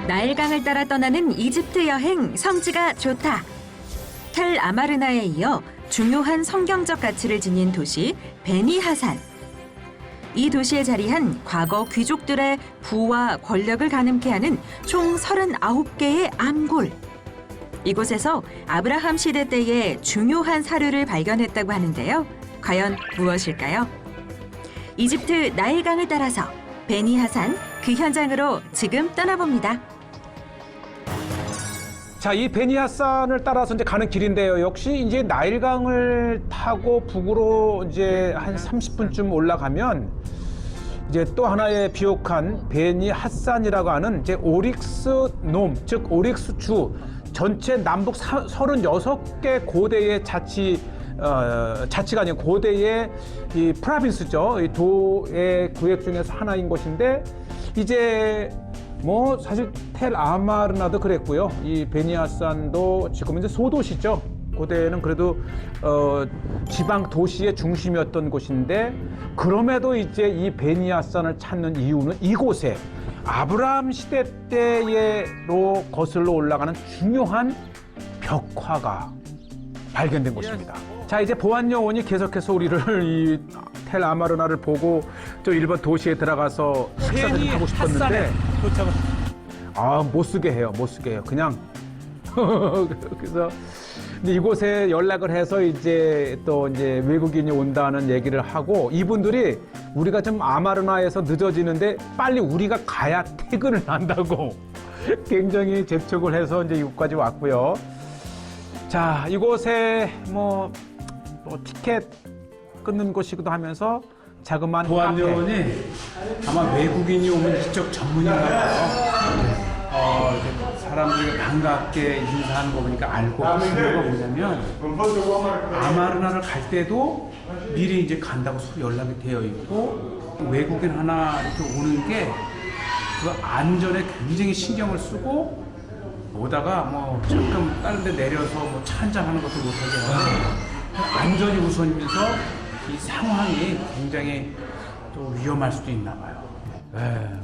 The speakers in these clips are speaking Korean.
나일강을 따라 떠나는 이집트 여행 성지가 좋다. 텔 아마르나에 이어 중요한 성경적 가치를 지닌 도시 베니 하산. 이 도시에 자리한 과거 귀족들의 부와 권력을 가늠케 하는 총 39개의 암골. 이곳에서 아브라함 시대 때의 중요한 사료를 발견했다고 하는데요. 과연 무엇일까요? 이집트 나일강을 따라서 베니 하산 그 현장으로 지금 떠나봅니다. 자, 이 베니하산을 따라서 이제 가는 길인데요. 역시 이제 나일강을 타고 북으로 이제 한 30분쯤 올라가면 이제 또 하나의 비옥한 베니하산이라고 하는 이제 오릭스 놈, 즉 오릭스 주 전체 남북 36개 고대의 자치가 아니고 고대의 이 프라빈스죠. 이 도의 구역 중에서 하나인 곳인데 이제 뭐 사실 텔 아마르나도 그랬고요. 이 베니하산도 지금 이제 소도시죠. 고대에는 그래도 지방 도시의 중심이었던 곳인데 그럼에도 이제 이 베니하산을 찾는 이유는 이곳에 아브라함 시대 때로 거슬러 올라가는 중요한 벽화가 발견된 곳입니다. 자, 이제 보안 요원이 계속해서 우리를 이 텔 아마르나를 보고 또 일본 도시에 들어가서 식사를 하고 싶었는데 못 쓰게 해요. 그냥 그래서 근데 이곳에 연락을 해서 이제 또 이제 외국인이 온다는 얘기를 하고 이분들이 우리가 좀 아마르나에서 늦어지는데 빨리 우리가 가야 퇴근을 한다고 굉장히 재촉을 해서 이제 이곳까지 왔고요. 자, 이곳에 뭐 티켓 끊는 곳이기도 하면서 자그마한 보안 요원이 아마 외국인이 오면 이쪽 전문인가 봐요. 사람들이 반갑게 인사하는 거 보니까 알고 있는 거 뭐냐면 아마르나를 갈 때도 미리 이제 간다고 연락이 되어 있고 외국인 하나 이렇게 오는 게 그 안전에 굉장히 신경을 쓰고 오다가 뭐 잠깐 다른 데 내려서 뭐 차 한잔 하는 것도 못하게 하고 안전이 우선이면서 이 상황이 굉장히 또 위험할 수도 있나 봐요.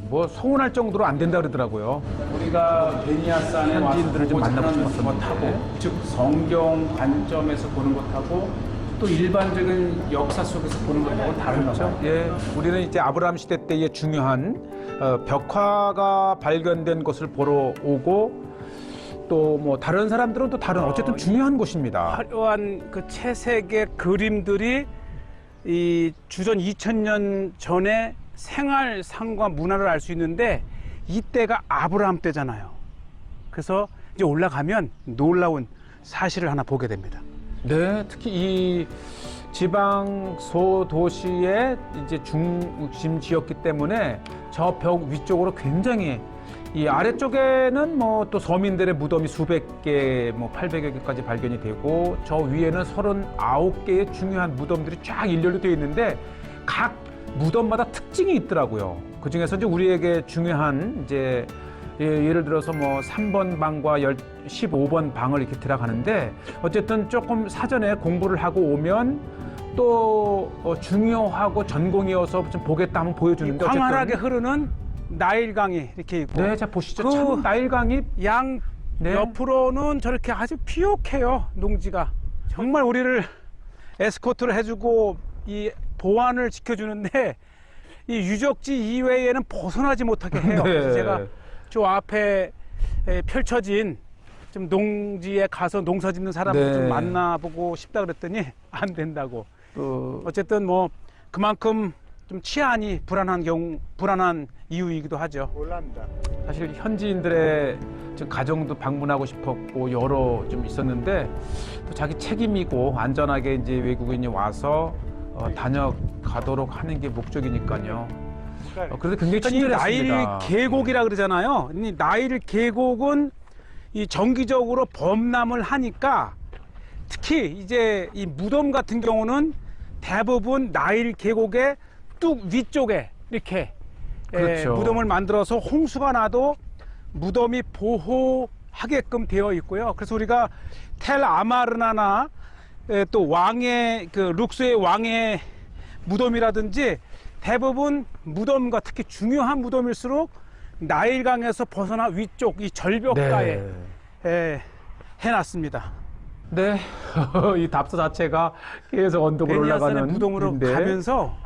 뭐 소문할 정도로 안 된다 그러더라고요. 우리가 베니하산에 와서 현지인들을 좀 만나고 싶었던 것하고 즉 성경 관점에서 보는 것하고 또 일반적인 역사 속에서 보는 것하고 다른가 봐요. 예, 우리는 이제 아브라함 시대 때의 중요한 벽화가 발견된 곳을 보러 오고 또 뭐 다른 사람들은 또 다른 어쨌든 중요한 곳입니다. 화려한 그 채색의 그림들이 이 주전 2000년 전에 생활상과 문화를 알 수 있는데 이때가 아브라함 때잖아요. 그래서 이제 올라가면 놀라운 사실을 하나 보게 됩니다. 네, 특히 이 지방 소도시의 이제 중심 지였기 때문에 저 벽 위쪽으로 굉장히 이 아래쪽에는 뭐 또 서민들의 무덤이 수백 개, 뭐 800여 개까지 발견이 되고 저 위에는 39개의 중요한 무덤들이 쫙 일렬로 되어 있는데 각 무덤마다 특징이 있더라고요. 그 중에서 이제 우리에게 중요한 이제 예를 들어서 뭐 3번 방과 15번 방을 이렇게 들어가는데 어쨌든 조금 사전에 공부를 하고 오면 또 중요하고 전공이어서 좀 보겠다 하면 보여주는데 광활하게 흐르는 나일강이 이렇게 있고 네, 자 보시죠. 그 참 나일강이 양 네. 옆으로는 저렇게 아주 비옥해요. 농지가 정말 우리를 에스코트를 해주고 이 보안을 지켜주는데 이 유적지 이외에는 벗어나지 못하게 해요. 네. 그래서 제가 저 앞에 펼쳐진 좀 농지에 가서 농사 짓는 사람들 네. 좀 만나보고 싶다 그랬더니 안 된다고. 어쨌든 뭐 그만큼 좀 치안이 불안한 이유이기도 하죠. 사실 현지인들의 좀 가정도 방문하고 싶었고 여러 좀 있었는데 또 자기 책임이고 안전하게 이제 외국인이 와서 다녀가도록 하는 게 목적이니까요. 그래서 굉장히 친절했습니다. 나일 계곡이라 그러잖아요. 이 나일 계곡은 이 정기적으로 범람을 하니까 특히 이제 이 무덤 같은 경우는 대부분 나일 계곡의 뚝 위쪽에 이렇게 그렇죠. 무덤을 만들어서 홍수가 나도 무덤이 보호하게끔 되어 있고요. 그래서 우리가 텔 아마르나나 또 왕의 그 룩스의 왕의 무덤이라든지 대부분 무덤과 특히 중요한 무덤일수록 나일강에서 벗어나 위쪽 이 절벽가에 해놨습니다. 네, 이 답서 자체가 계속 언덕으로 베니아산의 올라가는 무덤으로 길인데. 가면서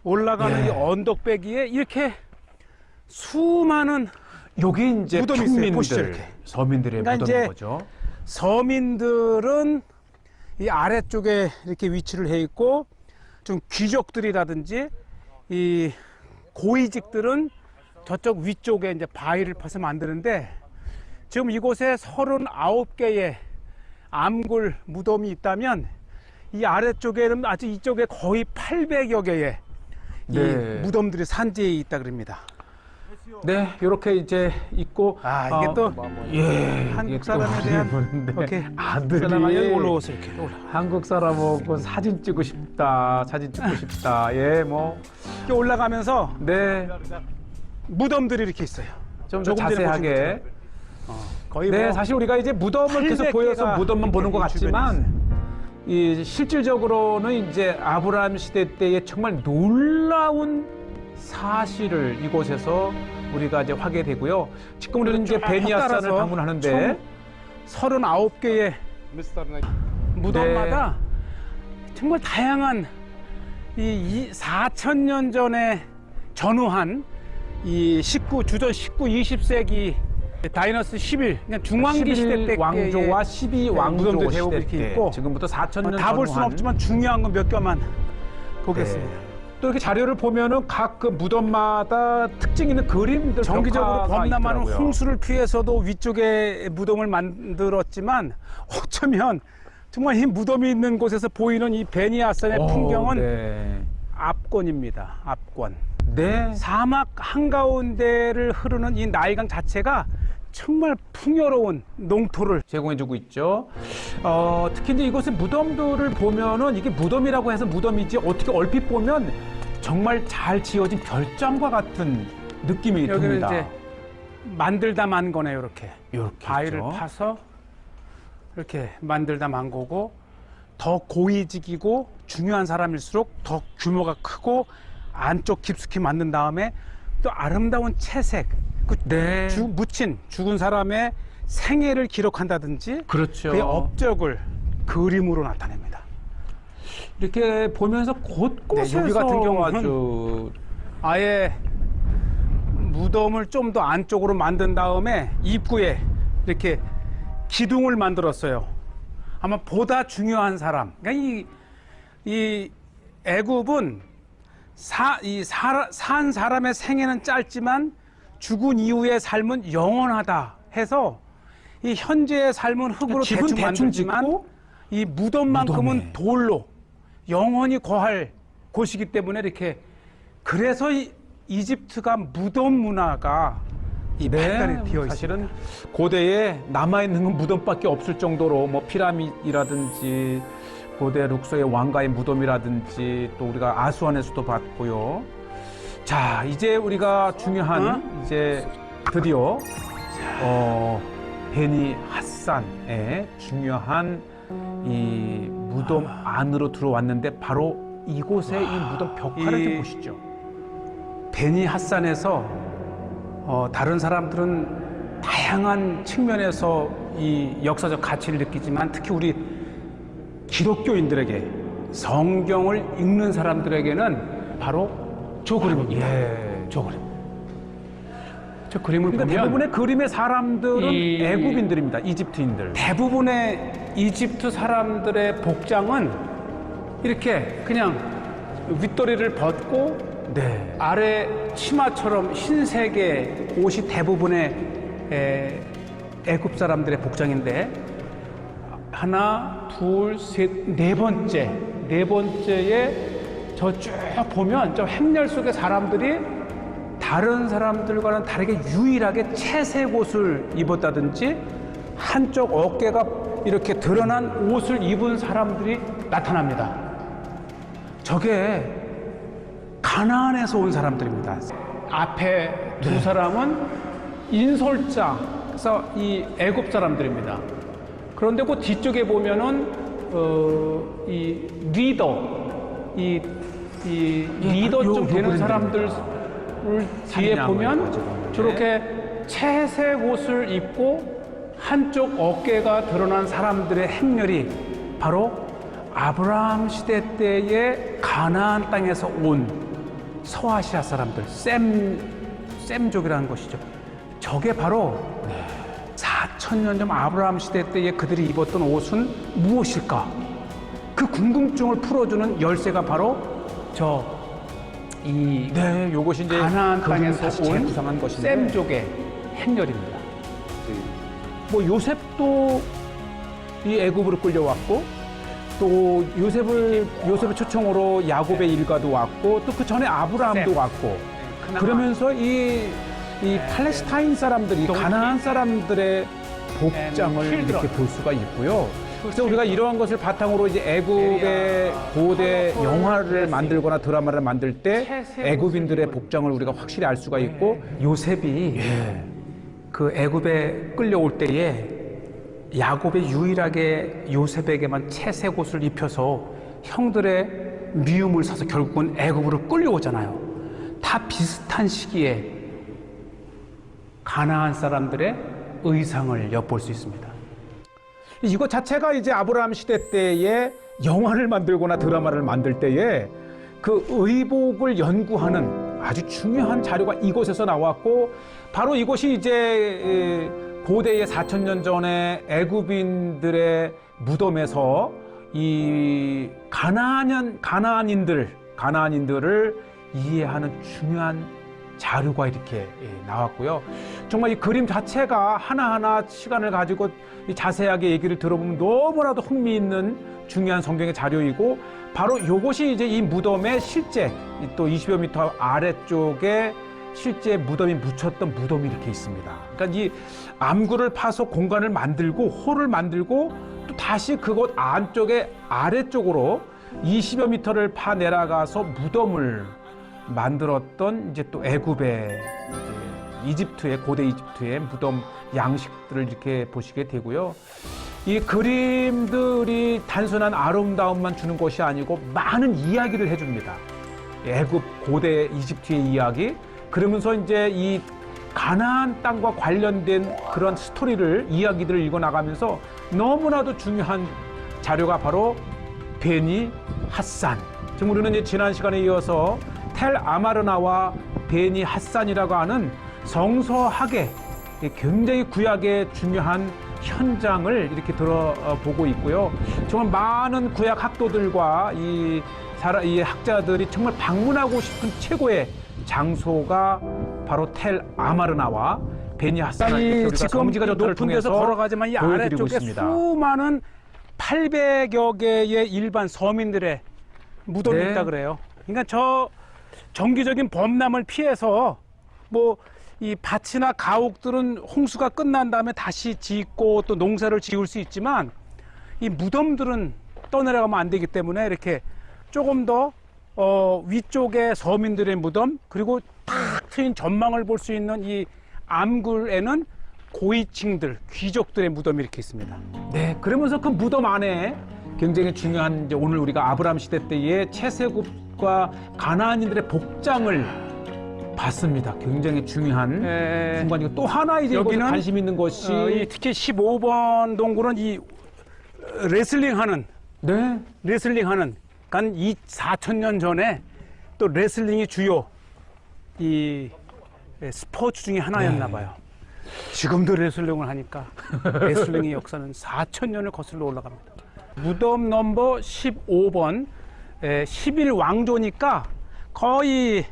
올라가는 예. 이 언덕배기에 이렇게 수많은 여기 이제 무덤이 있어요. 평민들, 보시죠, 이렇게. 서민들의 그러니까 무덤인 이제 거죠. 서민들은 이 아래쪽에 이렇게 위치를 해 있고 좀 귀족들이라든지 이 고위직들은 저쪽 위쪽에 이제 바위를 파서 만드는데 지금 이곳에 39개의 암굴 무덤이 있다면 이 아래쪽에는 아직 이쪽에 거의 800여 개의 이 네. 무덤들이 산지에 있다 그럽니다. 네, 이렇게 이제 있고 이게 또 한국 사람에 대한 이렇게 아들이 사람이 올라오서 이렇게 올라. 한국 사람하고 사진 찍고 싶다, 사진 찍고 싶다. 예, 뭐 이렇게 올라가면서 네, 무덤들이 이렇게 있어요. 좀 더 조금 전에 자세하게. 거의 네, 뭐 사실 우리가 이제 무덤을 계속 800 보여서 개가 무덤만 보는 것 이렇게 주변에 같지만 이 실질적으로는 이제 아브라함 시대 때의 정말 놀라운 사실을 이곳에서 우리가 이제 하게 되고요. 지금 우리는 이제 베니아산을 따라서 방문하는데 39개의 무덤마다 정말 다양한 이 4,000년 전에 전후한 이 주전 19, 20세기 다이너스 11, 그러니까 중왕기 시대 때 왕조와 12왕조 무덤들 시대 이렇게 때 있고 지금부터 4,000년 다 볼 수는 없지만 중요한 건 몇 개만 보겠습니다. 또 이렇게 자료를 보면은 각 그 무덤마다 특징 있는 그림들 정기적으로 벽화가 범람하는 있더라고요. 홍수를 피해서도 위쪽에 무덤을 만들었지만 어쩌면 정말 이 무덤이 있는 곳에서 보이는 이 베니아산의 풍경은 네. 압권입니다. 압권. 네. 사막 한가운데를 흐르는 이 나일강 자체가 정말 풍요로운 농토를 제공해주고 있죠. 특히 이제 이곳의 무덤들을 보면은 이게 무덤이라고 해서 무덤이지 어떻게 얼핏 보면 정말 잘 지어진 별장과 같은 느낌이 여기는 듭니다. 이제 만들다 만 거네요. 이렇게 바위를 있죠. 파서 이렇게 만들다 만 거고 더 고위직이고 중요한 사람일수록 더 규모가 크고 안쪽 깊숙이 만든 다음에 또 아름다운 채색 네. 묻힌 죽은 사람의 생애를 기록한다든지 그렇죠. 그의 업적을 그림으로 나타냅니다. 이렇게 보면서 곳곳에서 네, 여기 같은 경우는 아주 아예 무덤을 좀 더 안쪽으로 만든 다음에 입구에 이렇게 기둥을 만들었어요. 아마 보다 중요한 사람. 그러니까 이 애굽은 산 사람의 생애는 짧지만 죽은 이후의 삶은 영원하다 해서 이 현재의 삶은 흙으로 집은 대충 대충 만들지만 짓고 이 무덤만큼은 무덤에. 돌로 영원히 거할 곳이기 때문에 이렇게 그래서 이 이집트가 무덤 문화가 이 발달이 되어 있습니다. 사실은 고대에 남아있는 건 무덤밖에 없을 정도로 뭐 피라미드라든지 고대 룩소의 왕가의 무덤이라든지 또 우리가 아수안에서도 봤고요. 자, 이제 우리가 중요한 이제 드디어 베니 핫산의 중요한 이 무덤 안으로 들어왔는데 바로 이곳의 이 무덤 벽화를 좀 보시죠. 베니 핫산에서 다른 사람들은 다양한 측면에서 이 역사적 가치를 느끼지만 특히 우리 기독교인들에게 성경을 읽는 사람들에게는 바로 저 그림입니다. 저 그림. 저 그림을 그러니까 보면 대부분의 그림의 사람들은 이- 애굽인들입니다. 이집트인들. 대부분의 이집트 사람들의 복장은 이렇게 그냥 윗도리를 벗고 네. 아래 치마처럼 흰색의 옷이 대부분의 애굽 사람들의 복장인데 하나, 둘, 셋, 네 번째에 저 쭉 보면 저 행렬 속의 사람들이 다른 사람들과는 다르게 유일하게 채색 옷을 입었다든지 한쪽 어깨가 이렇게 드러난 옷을 입은 사람들이 나타납니다. 저게 가나안에서 온 사람들입니다. 앞에 두 사람은 인솔자, 그래서 이 애굽 사람들입니다. 그런데 그 뒤쪽에 보면은 이 리더, 이 리더쯤 되는 사람들을 뒤에 산이나무 보면 이거 지금. 저렇게 채색 옷을 입고 한쪽 어깨가 드러난 사람들의 행렬이 바로 아브라함 시대 때의 가나안 땅에서 온 서아시아 사람들, 셈족이라는 것이죠. 저게 바로 4,000년 전 아브라함 시대 때에 그들이 입었던 옷은 무엇일까? 그 궁금증을 풀어주는 열쇠가 바로 네, 요것이 이제 가나안 그분이 땅에서 다시 온 재구성한 것인데 셈족의 행렬입니다. 뭐 요셉도 이 애굽으로 끌려왔고 또 요셉을 초청으로 야곱의 일가도 왔고 또 그 전에 아브라함도 셈. 왔고 그나마 그러면서 이 팔레스타인 사람들이 또 가나안 사람들의 복장을 필드런. 이렇게 볼 수가 있고요. 그래서 우리가 이러한 것을 바탕으로 이제 애굽의 고대 영화를 만들거나 드라마를 만들 때 애굽인들의 복장을 우리가 확실히 알 수가 있고 요셉이 그 애굽에 끌려올 때에 야곱이 유일하게 요셉에게만 채색 옷을 입혀서 형들의 미움을 사서 결국은 애굽으로 끌려오잖아요. 다 비슷한 시기에 가나안 사람들의 의상을 엿볼 수 있습니다. 이거 자체가 이제 아브라함 시대 때에 영화를 만들거나 드라마를 만들 때에 그 의복을 연구하는 아주 중요한 자료가 이곳에서 나왔고 바로 이곳이 이제 고대의 4,000년 전에 애굽인들의 무덤에서 이 가나안인들을 이해하는 중요한 자료가 이렇게 나왔고요. 정말 이 그림 자체가 하나하나 시간을 가지고 자세하게 얘기를 들어보면 너무나도 흥미있는 중요한 성경의 자료이고 바로 이것이 이제 이 무덤의 실제 또 20여 미터 아래쪽에 실제 무덤이 묻혔던 무덤이 이렇게 있습니다. 그러니까 이 암구를 파서 공간을 만들고 홀을 만들고 또 다시 그곳 안쪽에 아래쪽으로 20여 미터를 파 내려가서 무덤을 만들었던 이제 또 애굽의 이집트의 고대 이집트의 무덤 양식들을 이렇게 보시게 되고요. 이 그림들이 단순한 아름다움만 주는 것이 아니고 많은 이야기를 해줍니다. 애굽 고대 이집트의 이야기. 그러면서 이제 이 가나안 땅과 관련된 그런 스토리를 이야기들을 읽어 나가면서 너무나도 중요한 자료가 바로 베니 핫산. 지금 우리는 이제 지난 시간에 이어서 텔 아마르나와 베니 핫산이라고 하는 성서학의 굉장히 구약의 중요한 현장을 이렇게 들어보고 있고요. 정말 많은 구약 학도들과 이 학자들이 정말 방문하고 싶은 최고의 장소가 바로 텔 아마르나와 베니 핫산을 지금 성지가 좋다를 높은 데서 통해서 걸어가지만 이 보여드리고 아래쪽에 있습니다. 수많은 800여 개의 일반 서민들의 무덤이 네. 있다 그래요. 그러니까 저 정기적인 범람을 피해서 뭐 이 밭이나 가옥들은 홍수가 끝난 다음에 다시 짓고 또 농사를 지을 수 있지만 이 무덤들은 떠내려가면 안 되기 때문에 이렇게 조금 더 위쪽에 서민들의 무덤 그리고 탁 트인 전망을 볼 수 있는 이 암굴에는 고위층들, 귀족들의 무덤이 이렇게 있습니다. 네, 그러면서 그 무덤 안에 굉장히 중요한 이제 오늘 우리가 아브라함 시대 때의 채색옷과 가나안인들의 복장을 봤습니다. 굉장히 중요한 순간이고 또 하나 이제 여기는 관심 있는 것이 이 특히 15번 동굴은 이 레슬링하는 그러니까 이 4,000년 전에 또 레슬링이 주요 이 스포츠 중에 하나였나 봐요. 지금도 레슬링을 하니까 레슬링의 역사는 4,000년을 거슬러 올라갑니다. 무덤 넘버 15번 11 왕조니까 거의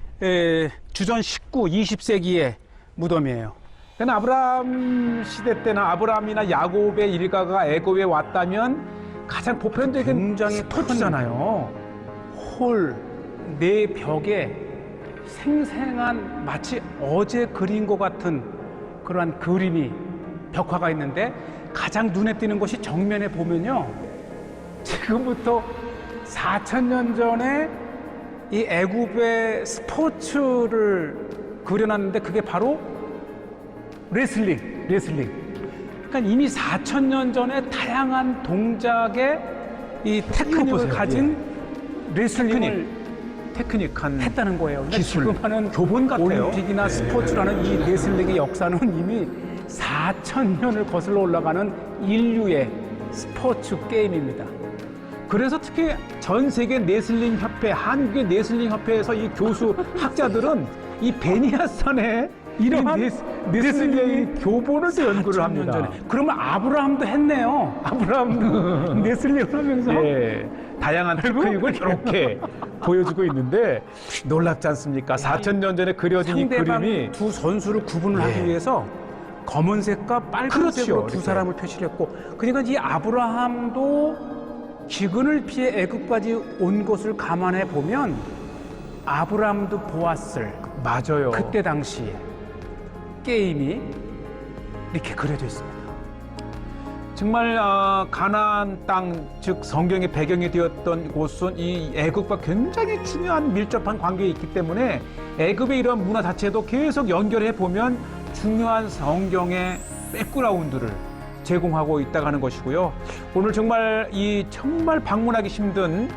주전 20세기의 무덤이에요. 그러니까 아브라함 시대 때나 아브라함이나 야곱의 일가가 애굽에 왔다면 가장 보편적인 굉장히 스포츠잖아요. 홀, 네 벽에 생생한 마치 어제 그린 것 같은 그러한 그림이 벽화가 있는데 가장 눈에 띄는 것이 정면에 보면요. 지금부터 4,000년 전에 이 애굽의 스포츠를 그려놨는데 그게 바로 레슬링. 그러니까 이미 4,000년 전에 다양한 동작의 이 테크닉을 가진 레슬링을 테크닉한 했다는 거예요. 근데 기술, 지금 하는 교본 같아요. 올림픽이나 네. 스포츠라는 이 레슬링의 역사는 이미 4,000년을 거슬러 올라가는 인류의 스포츠 게임입니다. 그래서 특히 전 세계 레슬링 협회, 한국의 레슬링 협회에서 이 교수 학자들은 이 베니아산의 이러한 레슬링의 교본을 또 연구를 4,000년 합니다. 전에. 그러면 아브라함도 했네요. 아브라함도 레슬링을 하면서 예, 다양한 테크닉을 이렇게 보여주고 있는데 놀랍지 않습니까? 4,000년 전에 그려진 이 상대방 그림이 두 선수를 구분을 하기 예. 위해서 검은색과 빨간색으로 그렇죠, 두 이렇게. 사람을 표시를 했고, 그러니까 이 아브라함도 기근을 피해 애굽까지 온 것을 감안해 보면 아브라함도 보았을 맞아요. 그때 당시에 게임이 이렇게 그려져 있습니다. 정말 가나안 땅, 즉 성경의 배경이 되었던 곳은 이 애굽과 굉장히 중요한 밀접한 관계에 있기 때문에 애굽의 이런 문화 자체도 계속 연결해 보면 중요한 성경의 백그라운드를 제공하고 있다고 하는 것이고요. 오늘 정말 정말 방문하기 힘든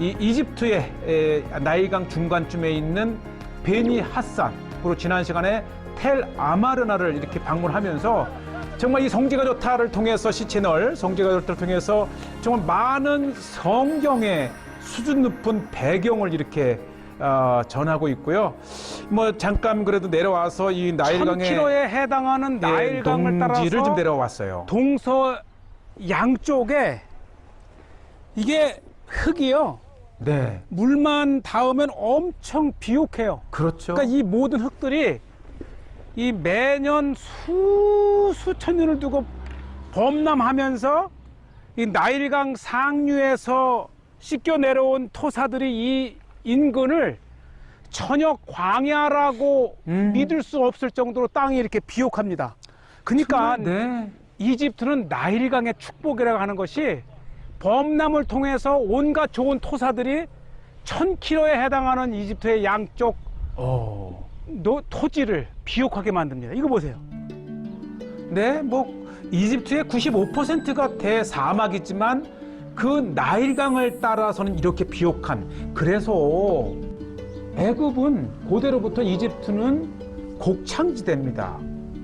이 이집트의 나일강 중간쯤에 있는 베니 하산, 그리고 지난 시간에 텔 아마르나를 이렇게 방문하면서 정말 이 성지가 좋다를 통해서 시채널 성지가 좋다를 통해서 정말 많은 성경의 수준 높은 배경을 이렇게 전하고 있고요. 뭐 잠깐 그래도 내려와서 이 나일강의 1000km에 해당하는 나일강을 따라서 동지를 좀 내려왔어요. 동서 양쪽에 이게 흑이요. 네, 물만 닿으면 엄청 비옥해요. 그렇죠. 그러니까 이 모든 흙들이 이 매년 수천 년을 두고 범람하면서 이 나일강 상류에서 씻겨 내려온 토사들이 이 인근을 전혀 광야라고 믿을 수 없을 정도로 땅이 이렇게 비옥합니다. 그러니까 네. 이집트는 나일강의 축복이라고 하는 것이 범람을 통해서 온갖 좋은 토사들이 1000km에 해당하는 이집트의 양쪽 토지를 비옥하게 만듭니다. 이거 보세요. 네, 뭐 이집트의 95%가 대사막이지만 그 나일강을 따라서는 이렇게 비옥한, 그래서 애굽은 고대로부터 이집트는 곡창지대입니다.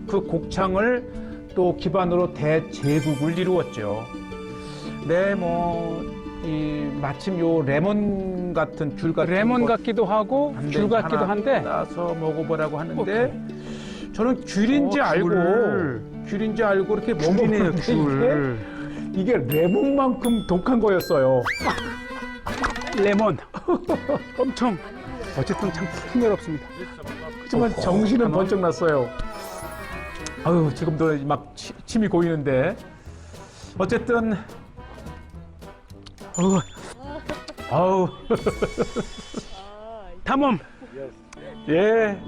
그 곡창을 또 기반으로 대제국을 이루었죠. 네, 마침 요 레몬 같은 귤 같은 레몬 것 같기도 하고 귤 같기도 하나 한데 따서 먹어보라고 하는데 저는 귤인지 알고 이렇게 귤이네요, 먹었는데 이게 레몬만큼 독한 거였어요. 레몬 엄청 어쨌든 참 풍요롭습니다. 하지만 정신은 번쩍 났어요. 아유, 지금도 막 침이 고이는데 어쨌든 아우 탐험 예.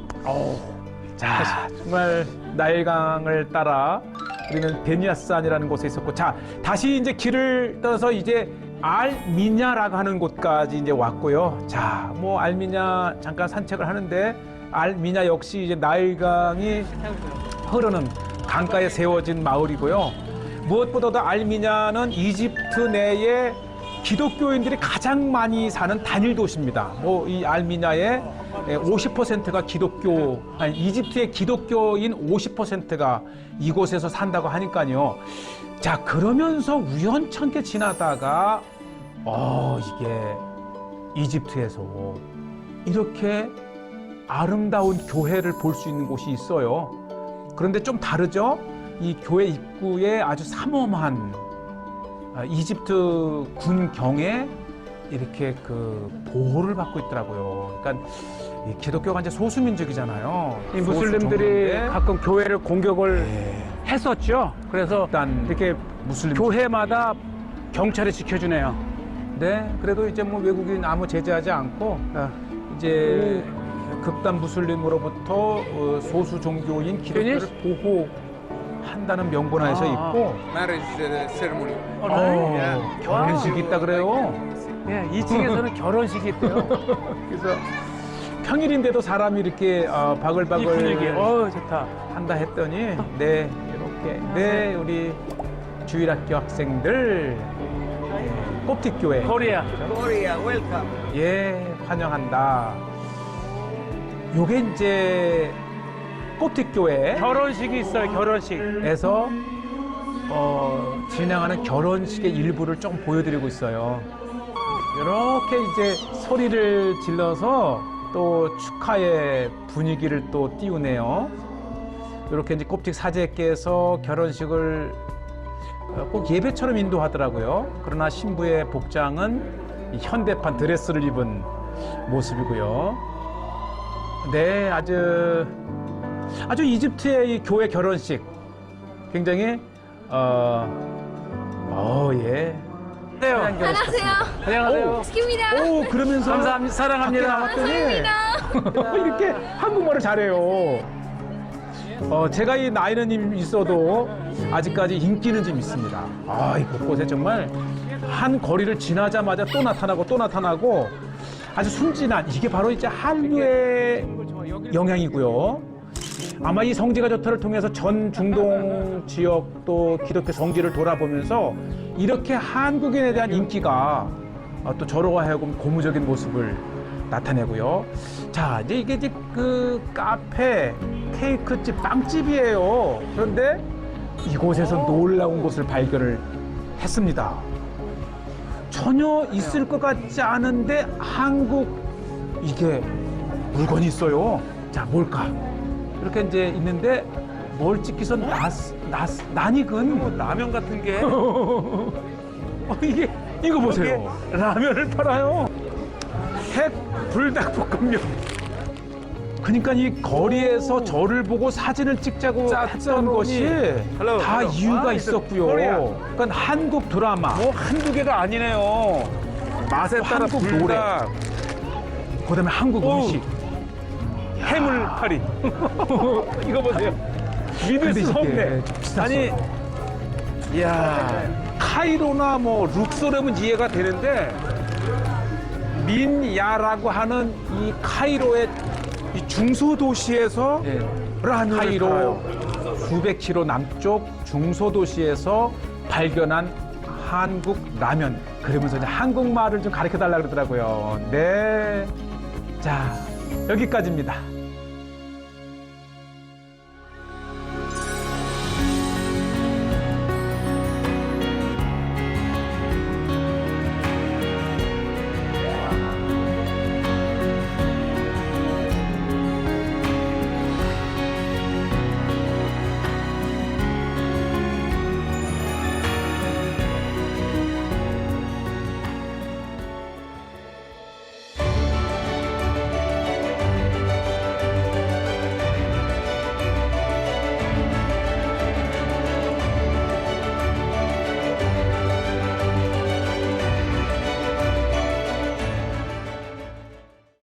자, 정말 나일강을 따라 우리는 베니아산이라는 곳에 있었고, 자, 다시 이제 길을 떠서 이제 알미냐라고 하는 곳까지 이제 왔고요. 자, 뭐 알미냐 잠깐 산책을 하는데 알미냐 역시 이제 나일강이 흐르는 강가에 세워진 마을이고요. 무엇보다도 알미냐는 이집트 내에 기독교인들이 가장 많이 사는 단일 도시입니다. 뭐 이 알미냐의 50%가 이집트의 기독교인 50%가 이곳에서 산다고 하니까요. 자, 그러면서 우연찮게 지나다가 이게 이집트에서 이렇게 아름다운 교회를 볼 수 있는 곳이 있어요. 그런데 좀 다르죠? 이 교회 입구에 아주 삼엄한 이집트 군경에 이렇게 그 보호를 받고 있더라고요. 그러니까 이 기독교가 이제 소수민족이잖아요. 이 무슬림들이 소수종인데 가끔 교회를 공격을 했었죠. 그래서 일단 이렇게 무슬림 교회마다 경찰이 지켜주네요. 네, 그래도 이제 뭐 외국인 아무 제재하지 않고 이제 극단 무슬림으로부터 소수 종교인 기독교를 보호한다는 명분하에서 있고 marriage ceremony. 결혼식이 있다 그래요. 예, 2층에서는 결혼식이 있대요. 그래서 평일인데도 사람이 이렇게 이 바글바글 분위기, 좋다. 한다 했더니 네, 이렇게 네, 우리 주일학교 학생들 kop틱 교회 코리아. Korea, welcome. 예, 환영한다. 요게 이제 꼽틱교회 결혼식이 있어요, 결혼식. 에서 진행하는 결혼식의 일부를 좀 보여드리고 있어요. 이렇게 이제 소리를 질러서 또 축하의 분위기를 또 띄우네요. 이렇게 이제 꼽틱 사제께서 결혼식을 꼭 예배처럼 인도하더라고요. 그러나 신부의 복장은 이 현대판 드레스를 입은 모습이고요. 네, 아주 이집트의 이 교회 결혼식 굉장히 예. 안녕하세요. 안녕하세요. 스키입니다. 오, 그러면서 감사합니다. 사랑합니다. 밖에 나왔더니 이렇게 한국말을 잘해요. 제가 이 나이는 있어도 아직까지 인기는 좀 있습니다. 이 곳곳에 정말 한 거리를 지나자마자 또 나타나고 아주 순진한 이게 바로 이제 한류의 영향이고요. 아마 이 성지가 좋다를 통해서 전 중동 지역 또 기독교 성지를 돌아보면서 이렇게 한국인에 대한 인기가 또 저러고 하여금 고무적인 모습을 나타내고요. 자, 이제 그 카페, 케이크집, 빵집이에요. 그런데 이곳에서 놀라운 곳을 발견을 했습니다. 전혀 있을 것 같지 않은데 한국 이게 물건이 있어요. 자, 뭘까? 이렇게 이제 있는데 뭘 찍기선 낯익은 라면 같은 게. 이거 보세요. 라면을 팔아요. 핵 불닭볶음면. 그러니까 이 거리에서 저를 보고 사진을 찍자고 했던 것이 다 이유가 있었고요. 그러니까 한국 드라마, 뭐 한두 개가 아니네요. 맛에 따라 한국 불닭, 그다음에 한국 음식. 해물파리. 이거 보세요. 믿을 근데 수 이게 없네. 좀 비쌌어. 아니, 이야. 카이로나 뭐 룩소르면 이해가 되는데 민야라고 하는 이 카이로의 이 중소도시에서 라면을 카이로 팔아요. 900km 남쪽 중소도시에서 발견한 한국 라면. 그러면서 이제 한국말을 좀 가르쳐 달라 그러더라고요. 네. 자, 여기까지입니다.